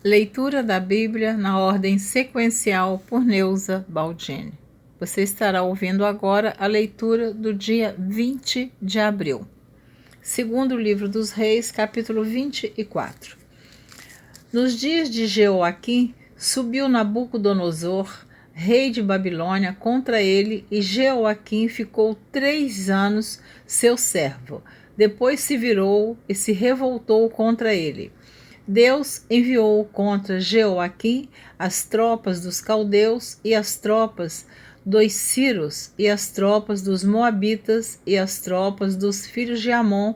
Leitura da Bíblia na ordem sequencial por Neuza Baldini. Você estará ouvindo agora a leitura do dia 20 de abril. Segundo o livro dos Reis, capítulo 24. Nos dias de Jeoaquim, subiu Nabucodonosor, rei de Babilônia, contra ele, e Jeoaquim ficou 3 anos seu servo. Depois se virou e se revoltou contra ele. Deus enviou contra Jeoaquim as tropas dos caldeus e as tropas dos Círios e as tropas dos Moabitas e as tropas dos filhos de Amon,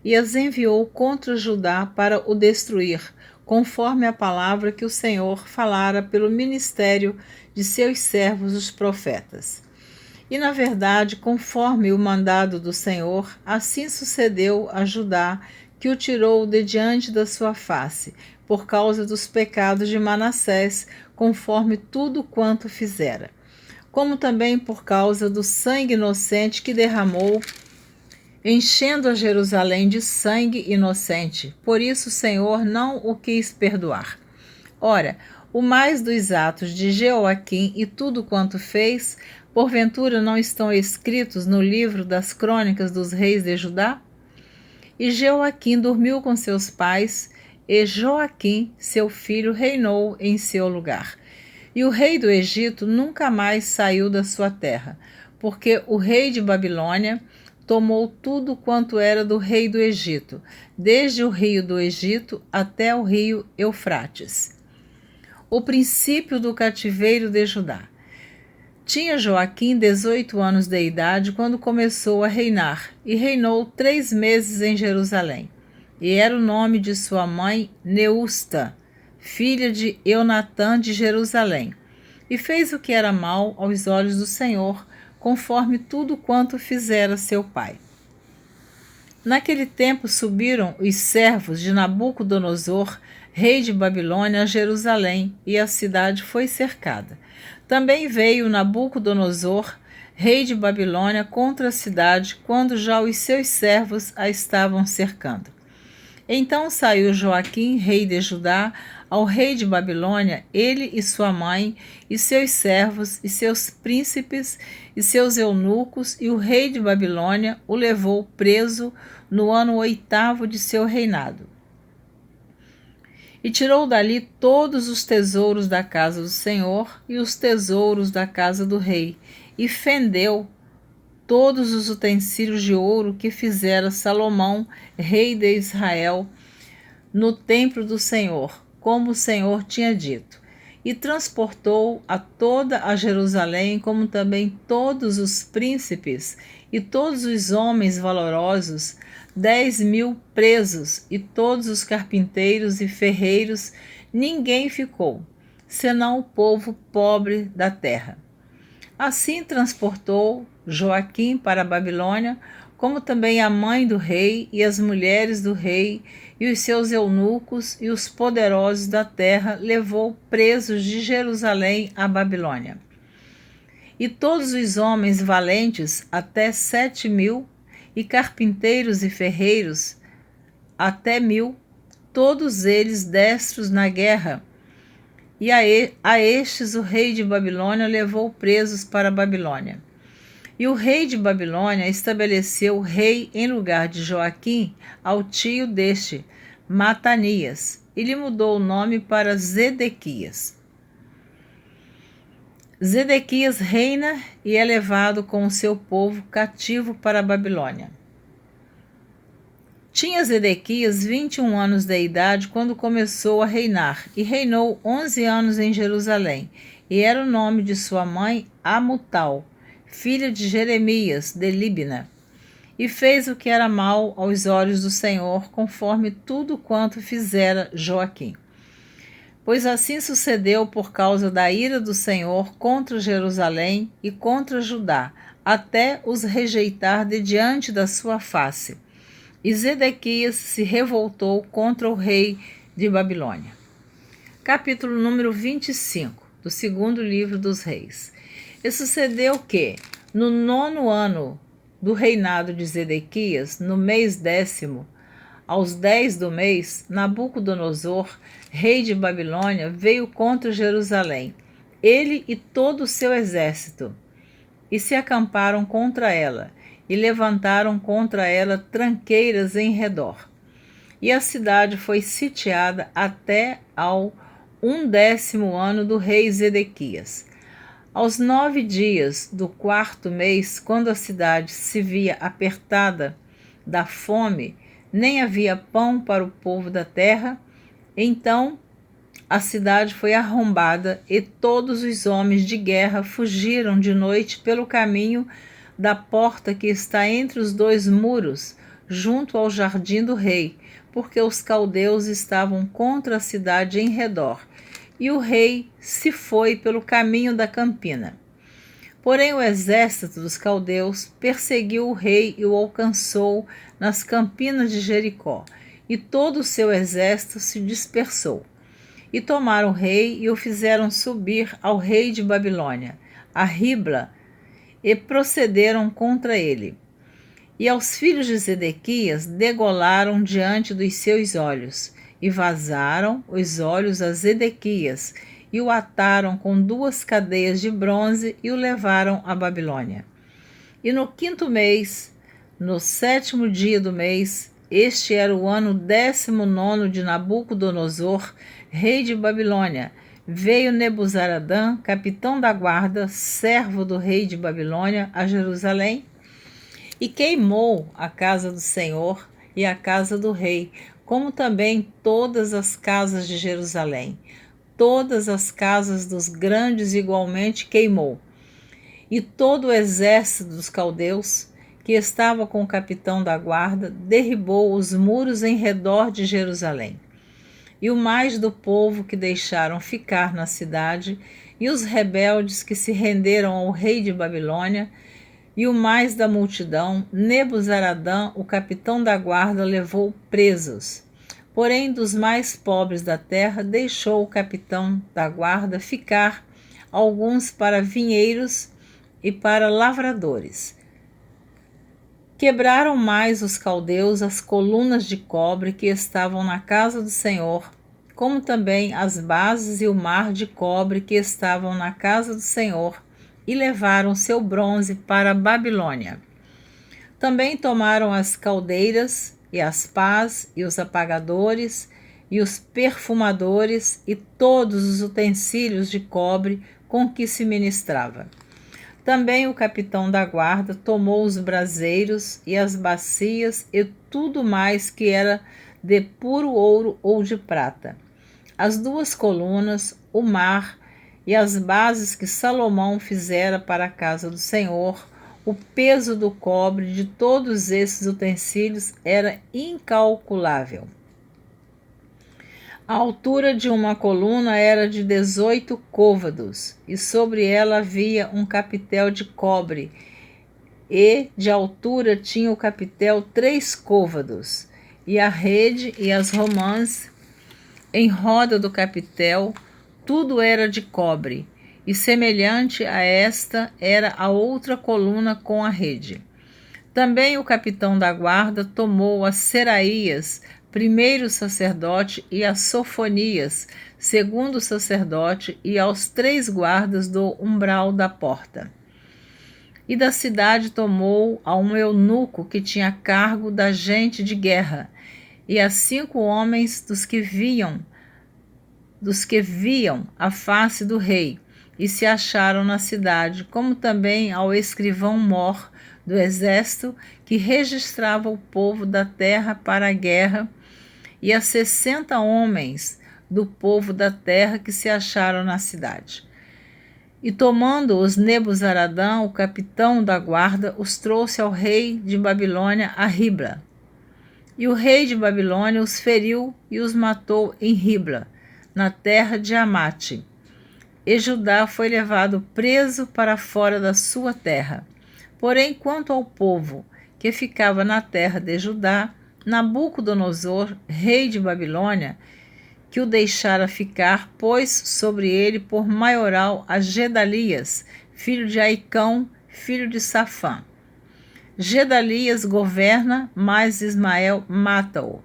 e as enviou contra Judá para o destruir, conforme a palavra que o Senhor falara pelo ministério de seus servos os profetas. E, na verdade, conforme o mandado do Senhor, assim sucedeu a Judá, que o tirou de diante da sua face, por causa dos pecados de Manassés, conforme tudo quanto fizera. Como também por causa do sangue inocente que derramou, enchendo a Jerusalém de sangue inocente. Por isso o Senhor não o quis perdoar. Ora, o mais dos atos de Jeoaquim e tudo quanto fez, porventura não estão escritos no livro das crônicas dos reis de Judá? E Jeoaquim dormiu com seus pais, e Joaquim, seu filho, reinou em seu lugar. E o rei do Egito nunca mais saiu da sua terra, porque o rei de Babilônia tomou tudo quanto era do rei do Egito, desde o rio do Egito até o rio Eufrates. O princípio do cativeiro de Judá. Tinha Joaquim 18 anos de idade quando começou a reinar, e reinou 3 meses em Jerusalém. E era o nome de sua mãe Neusta, filha de Eunatã de Jerusalém. E fez o que era mal aos olhos do Senhor, conforme tudo quanto fizera seu pai. Naquele tempo subiram os servos de Nabucodonosor, rei de Babilônia, a Jerusalém, e a cidade foi cercada. Também veio Nabucodonosor, rei de Babilônia, contra a cidade, quando já os seus servos a estavam cercando. Então saiu Joaquim, rei de Judá, ao rei de Babilônia, ele e sua mãe, e seus servos, e seus príncipes, e seus eunucos, e o rei de Babilônia o levou preso no ano 8º de seu reinado. E tirou dali todos os tesouros da casa do Senhor e os tesouros da casa do rei, e fendeu todos os utensílios de ouro que fizera Salomão, rei de Israel, no templo do Senhor, como o Senhor tinha dito. E transportou a toda a Jerusalém, como também todos os príncipes e todos os homens valorosos, 10.000 presos, e todos os carpinteiros e ferreiros, ninguém ficou, senão o povo pobre da terra. Assim transportou Joaquim para a Babilônia, como também a mãe do rei e as mulheres do rei e os seus eunucos e os poderosos da terra levou presos de Jerusalém à Babilônia. E todos os homens valentes, até 7.000, e carpinteiros e ferreiros, até 1.000, todos eles destros na guerra. E a estes o rei de Babilônia levou presos para a Babilônia. E o rei de Babilônia estabeleceu rei em lugar de Joaquim ao tio deste, Matanias, e lhe mudou o nome para Zedequias. Zedequias reina e é levado com o seu povo cativo para a Babilônia. Tinha Zedequias 21 anos de idade quando começou a reinar, e reinou 11 anos em Jerusalém, e era o nome de sua mãe Amutal, filha de Jeremias, de Líbna. E fez o que era mal aos olhos do Senhor, conforme tudo quanto fizera Joaquim. Pois assim sucedeu por causa da ira do Senhor contra Jerusalém e contra Judá, até os rejeitar de diante da sua face. E Zedequias se revoltou contra o rei de Babilônia. Capítulo número 25, do segundo livro dos reis. E sucedeu que, no 9º ano do reinado de Zedequias, no mês 10º, aos 10 do mês, Nabucodonosor, rei de Babilônia, veio contra Jerusalém, ele e todo o seu exército, e se acamparam contra ela, e levantaram contra ela tranqueiras em redor. E a cidade foi sitiada até ao 11º ano do rei Zedequias. Aos 9 dias do 4º mês, quando a cidade se via apertada da fome, nem havia pão para o povo da terra, então a cidade foi arrombada e todos os homens de guerra fugiram de noite pelo caminho da porta que está entre os 2 muros, junto ao jardim do rei, porque os caldeus estavam contra a cidade em redor, e o rei se foi pelo caminho da campina. Porém o exército dos caldeus perseguiu o rei e o alcançou nas campinas de Jericó, e todo o seu exército se dispersou. E tomaram o rei e o fizeram subir ao rei de Babilônia, a Ribla, e procederam contra ele. E aos filhos de Zedequias degolaram diante dos seus olhos, e vazaram os olhos a Zedequias, e o ataram com 2 cadeias de bronze e o levaram à Babilônia. E no 5º mês, no 7º dia do mês, este era o ano 19º de Nabucodonosor, rei de Babilônia, veio Nebuzaradã, capitão da guarda, servo do rei de Babilônia, a Jerusalém, e queimou a casa do Senhor e a casa do rei, como também todas as casas de Jerusalém. Todas as casas dos grandes igualmente queimou. E todo o exército dos caldeus, que estava com o capitão da guarda, derribou os muros em redor de Jerusalém. E o mais do povo que deixaram ficar na cidade, e os rebeldes que se renderam ao rei de Babilônia, e o mais da multidão, Nebuzaradã, o capitão da guarda, levou presos. Porém, dos mais pobres da terra, deixou o capitão da guarda ficar alguns para vinheiros e para lavradores. Quebraram mais os caldeus as colunas de cobre que estavam na casa do Senhor, como também as bases e o mar de cobre que estavam na casa do Senhor, e levaram seu bronze para a Babilônia. Também tomaram as caldeiras e as pás e os apagadores e os perfumadores e todos os utensílios de cobre com que se ministrava. Também o capitão da guarda tomou os braseiros e as bacias e tudo mais que era de puro ouro ou de prata. As 2 colunas, o mar e as bases que Salomão fizera para a casa do Senhor, o peso do cobre de todos esses utensílios era incalculável. A altura de uma coluna era de 18 côvados, e sobre ela havia um capitel de cobre, e de altura tinha o capitel 3 côvados, e a rede e as romãs em roda do capitel, tudo era de cobre, e semelhante a esta era a outra coluna com a rede. Também o capitão da guarda tomou a Seraías, primeiro sacerdote, e a Sofonias, segundo sacerdote, e aos 3 guardas do umbral da porta. E da cidade tomou a um eunuco que tinha cargo da gente de guerra, e a 5 homens dos que viam a face do rei, e se acharam na cidade, como também ao escrivão-mor do exército, que registrava o povo da terra para a guerra, e a 60 homens do povo da terra que se acharam na cidade. E tomando-os Nebuzaradã, o capitão da guarda, os trouxe ao rei de Babilônia a Ribla. E o rei de Babilônia os feriu e os matou em Ribla, na terra de Amate. E Judá foi levado preso para fora da sua terra. Porém, quanto ao povo que ficava na terra de Judá, Nabucodonosor, rei de Babilônia, que o deixara ficar, pôs sobre ele por maioral a Gedalias, filho de Aicão, filho de Safã. Gedalias governa, mas Ismael mata-o.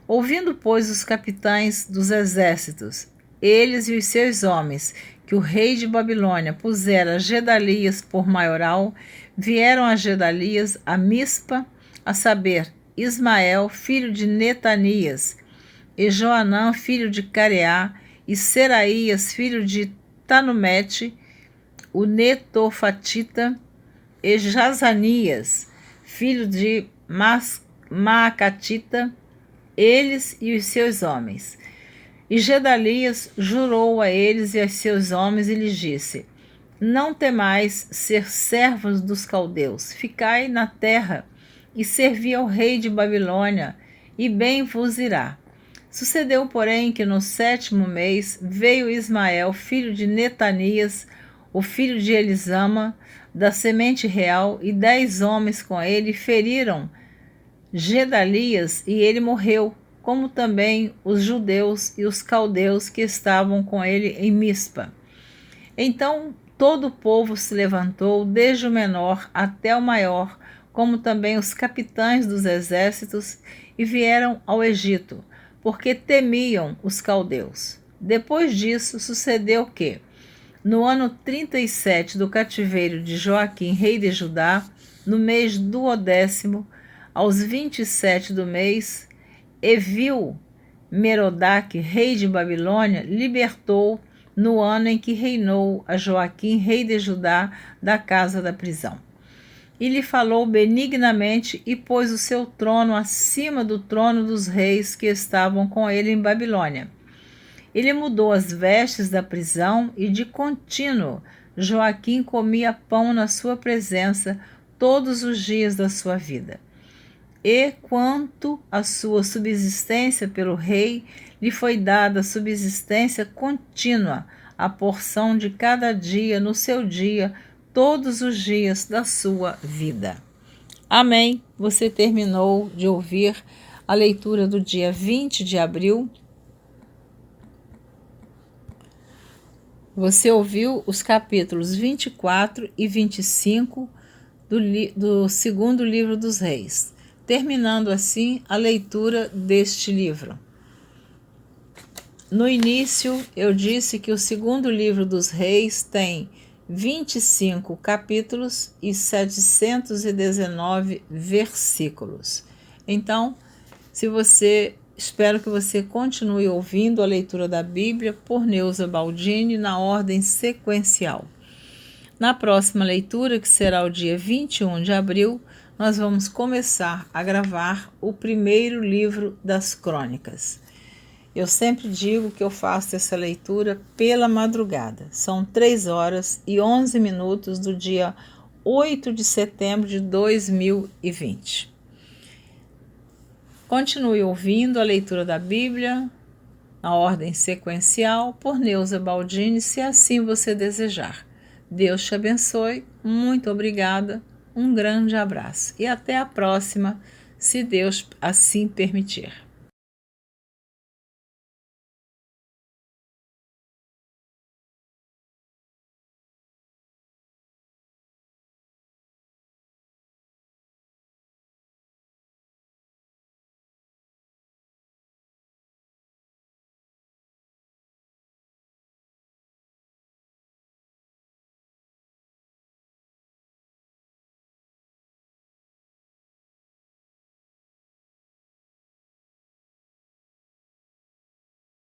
Ouvindo, pois, os capitães dos exércitos, eles e os seus homens, que o rei de Babilônia pusera Gedalias por maioral, vieram a Gedalias a Mispa, a saber, Ismael, filho de Netanias, e Joanã, filho de Careá, e Seraías, filho de Tanumete, o Netofatita, e Jazanias, filho de Maacatita, eles e os seus homens. E Gedalias jurou a eles e a seus homens e lhes disse: Não temais ser servos dos caldeus, ficai na terra e servi ao rei de Babilônia, e bem vos irá. Sucedeu, porém, que no 7º mês veio Ismael, filho de Netanias, o filho de Elisama, da semente real, e 10 homens com ele feriram Gedalias, e ele morreu, como também os judeus e os caldeus que estavam com ele em Mispa. Então todo o povo se levantou, desde o menor até o maior, como também os capitães dos exércitos, e vieram ao Egito, porque temiam os caldeus. Depois disso, sucedeu que, no ano 37 do cativeiro de Joaquim, rei de Judá, no mês 12º, aos 27 do mês, Evil-Merodach, rei de Babilônia, libertou no ano em que reinou a Joaquim, rei de Judá, da casa da prisão. E lhe falou benignamente e pôs o seu trono acima do trono dos reis que estavam com ele em Babilônia. Ele mudou as vestes da prisão e de contínuo Joaquim comia pão na sua presença todos os dias da sua vida. E quanto à sua subsistência pelo rei, lhe foi dada subsistência contínua, a porção de cada dia no seu dia, todos os dias da sua vida. Amém. Você terminou de ouvir a leitura do dia 20 de abril. Você ouviu os capítulos 24 e 25 do segundo livro dos Reis, terminando assim a leitura deste livro. No início, eu disse que o segundo livro dos Reis tem 25 capítulos e 719 versículos. Então, espero que você continue ouvindo a leitura da Bíblia por Neuza Baldini na ordem sequencial. Na próxima leitura, que será o dia 21 de abril, nós vamos começar a gravar o primeiro livro das Crônicas. Eu sempre digo que eu faço essa leitura pela madrugada. São 3 horas e 11 minutos do dia 8 de setembro de 2020. Continue ouvindo a leitura da Bíblia na ordem sequencial por Neuza Baldini, se assim você desejar. Deus te abençoe, muito obrigada, um grande abraço e até a próxima, se Deus assim permitir.